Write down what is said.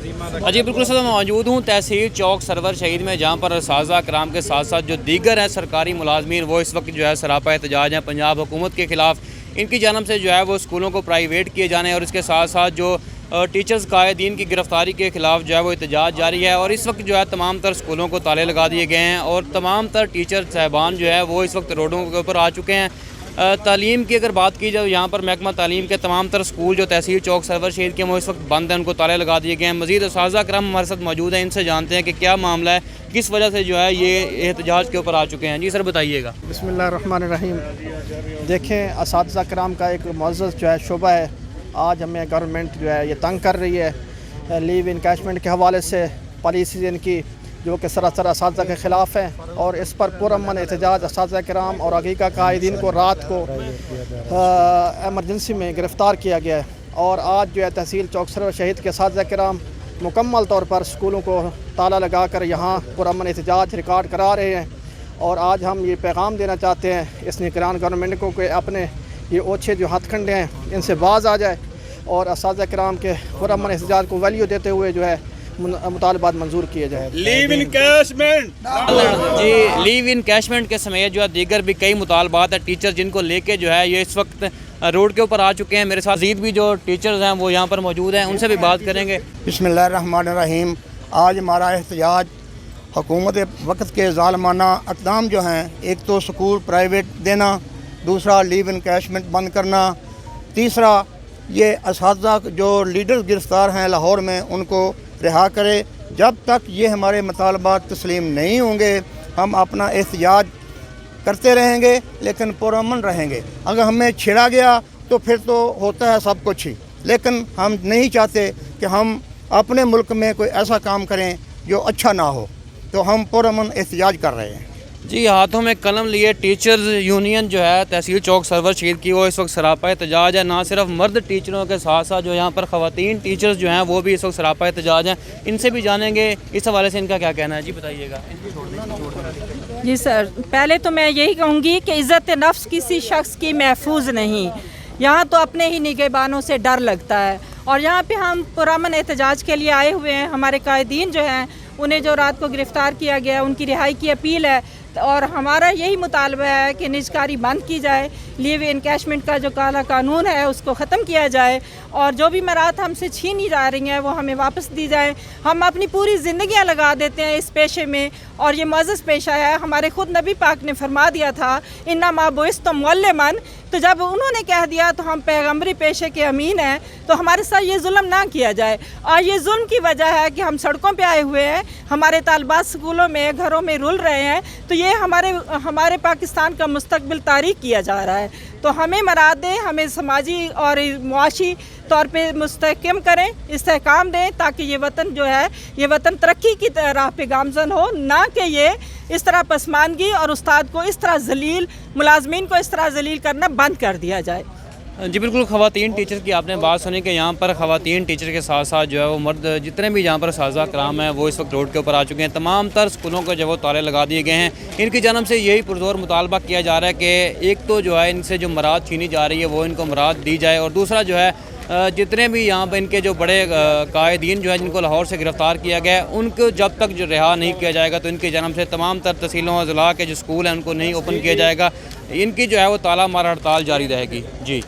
جی بالکل سر، میں موجود ہوں تحصیل چوک سرور شہید میں، جہاں پر اساتذہ کرام کے ساتھ ساتھ جو دیگر ہیں سرکاری ملازمین وہ اس وقت جو ہے سراپا احتجاج ہیں پنجاب حکومت کے خلاف۔ ان کی جانب سے جو ہے وہ اسکولوں کو پرائیویٹ کیے جانے اور اس کے ساتھ ساتھ جو ٹیچرز قائدین کی گرفتاری کے خلاف جو ہے وہ احتجاج جاری ہے، اور اس وقت جو ہے تمام تر اسکولوں کو تالے لگا دیے گئے ہیں اور تمام تر ٹیچر صاحبان جو ہے وہ اس وقت روڈوں کے اوپر آ چکے ہیں۔ تعلیم کی اگر بات کی جائے، یہاں پر محکمہ تعلیم کے تمام تر اسکول جو تحصیل چوک سرور شہید کے وہ اس وقت بند ہیں، ان کو تالے لگا دیے گئے ہیں۔ مزید اساتذہ کرام ہمارے ساتھ موجود ہیں، ان سے جانتے ہیں کہ کیا معاملہ ہے، کس وجہ سے جو ہے یہ احتجاج کے اوپر آ چکے ہیں۔ جی سر بتائیے گا۔ بسم اللہ الرحمن الرحیم۔ دیکھیں، اساتذہ کرام کا ایک معزز جو ہے شعبہ ہے، آج ہمیں گورنمنٹ جو ہے یہ تنگ کر رہی ہے لیو انکیشمنٹ کے حوالے سے، پالیسیز ان کی جو کہ سراسر اساتذہ کے خلاف ہیں، اور اس پر پرامن احتجاج اساتذہ کرام اور حقیقہ قائدین کو رات کو ایمرجنسی میں گرفتار کیا گیا ہے، اور آج جو ہے تحصیل چوک سرور شہید کے اساتذہ کرام مکمل طور پر اسکولوں کو تالا لگا کر یہاں پرامن احتجاج ریکارڈ کرا رہے ہیں۔ اور آج ہم یہ پیغام دینا چاہتے ہیں اس نگران گورنمنٹ کو کہ اپنے یہ اوچھے جو ہتھ کنڈے ہیں ان سے باز آ جائے اور اساتذہ کرام کے پرامن احتجاج کو ویلیو دیتے ہوئے جو ہے مطالبات منظور کیے جائے۔ لیو انکیشمنٹ جی لیو انکیشمنٹ کے سمیت جو ہے دیگر بھی کئی مطالبات ہیں ٹیچر جن کو لے کے جو ہے یہ اس وقت روڈ کے اوپر آ چکے ہیں۔ میرے ساتھ مزید بھی جو ٹیچرز ہیں وہ یہاں پر موجود ہیں، ان سے بھی بات کریں گے۔ بسم اللہ الرحمن الرحیم۔ آج ہمارا احتجاج حکومت وقت کے ظالمانہ اقدام جو ہیں، ایک تو سکول پرائیویٹ دینا، دوسرا لیو انکیشمنٹ بند کرنا، تیسرا یہ اساتذہ جو لیڈرز گرفتار ہیں لاہور میں ان کو رہا کرے۔ جب تک یہ ہمارے مطالبات تسلیم نہیں ہوں گے ہم اپنا احتجاج کرتے رہیں گے، لیکن پرامن رہیں گے۔ اگر ہمیں چھیڑا گیا تو پھر تو ہوتا ہے سب کچھ ہی، لیکن ہم نہیں چاہتے کہ ہم اپنے ملک میں کوئی ایسا کام کریں جو اچھا نہ ہو، تو ہم پرامن احتجاج کر رہے ہیں۔ جی ہاتھوں میں قلم لیے ٹیچرز یونین جو ہے تحصیل چوک سرور شہید کی وہ اس وقت سراپا احتجاج ہے۔ نہ صرف مرد ٹیچروں کے ساتھ ساتھ جو یہاں پر خواتین ٹیچرز جو ہیں وہ بھی اس وقت سراپا احتجاج ہیں، ان سے بھی جانیں گے اس حوالے سے ان کا کیا کہنا ہے۔ جی بتائیے گا۔ جی سر، پہلے تو میں یہی کہوں گی کہ عزت نفس کسی شخص کی محفوظ نہیں، یہاں تو اپنے ہی نگہبانوں سے ڈر لگتا ہے، اور یہاں پہ ہم پرامن احتجاج کے لیے آئے ہوئے ہیں۔ ہمارے قائدین جو ہیں انہیں جو رات کو گرفتار کیا گیا ان کی رہائی کی اپیل ہے، اور ہمارا یہی مطالبہ ہے کہ نجکاری بند کی جائے، لیو انکیشمنٹ کا جو کالا قانون ہے اس کو ختم کیا جائے، اور جو بھی مراد ہم سے چھینی جا رہی ہیں وہ ہمیں واپس دی جائیں۔ ہم اپنی پوری زندگیاں لگا دیتے ہیں اس پیشے میں، اور یہ معزز پیشہ ہے۔ ہمارے خود نبی پاک نے فرما دیا تھا انما بعثتم معلما، تو جب انہوں نے کہہ دیا تو ہم پیغمبری پیشے کے امین ہیں، تو ہمارے ساتھ یہ ظلم نہ کیا جائے۔ اور یہ ظلم کی وجہ ہے کہ ہم سڑکوں پہ آئے ہوئے ہیں، ہمارے طالبات سکولوں میں گھروں میں رل رہے ہیں، تو یہ ہمارے پاکستان کا مستقبل تاریک کیا جا رہا ہے۔ تو ہمیں مراد دیں، ہمیں سماجی اور معاشی طور پہ مستحکم کریں، استحکام دیں، تاکہ یہ وطن جو ہے یہ وطن ترقی کی راہ پہ گامزن ہو، نہ کہ یہ اس طرح پسماندگی اور استاد کو اس طرح ذلیل، ملازمین کو اس طرح ذلیل کرنا بند کر دیا جائے۔ جی بالکل، خواتین ٹیچر کی آپ نے بات سنی کہ یہاں پر خواتین ٹیچر کے ساتھ ساتھ جو ہے وہ مرد جتنے بھی یہاں پر اساتذہ کرام ہیں وہ اس وقت روڈ کے اوپر آ چکے ہیں۔ تمام تر اسکولوں کو جو وہ تالے لگا دیے گئے ہیں۔ ان کی جانب سے یہی پرزور مطالبہ کیا جا رہا ہے کہ ایک تو جو ہے ان سے جو مراد چھینی جا رہی ہے وہ ان کو مراد دی جائے، اور دوسرا جو ہے جتنے بھی یہاں پہ ان کے جو بڑے قائدین جو ہیں جن کو لاہور سے گرفتار کیا گیا ہے ان کو جب تک جو رہا نہیں کیا جائے گا تو ان کی جانب سے تمام تر تحصیلوں اور ضلع کے جو اسکول ہیں ان کو نہیں اوپن کیا جائے گا۔ ان کی جو ہے وہ تالا مار ہڑتال جاری رہے گی۔ جی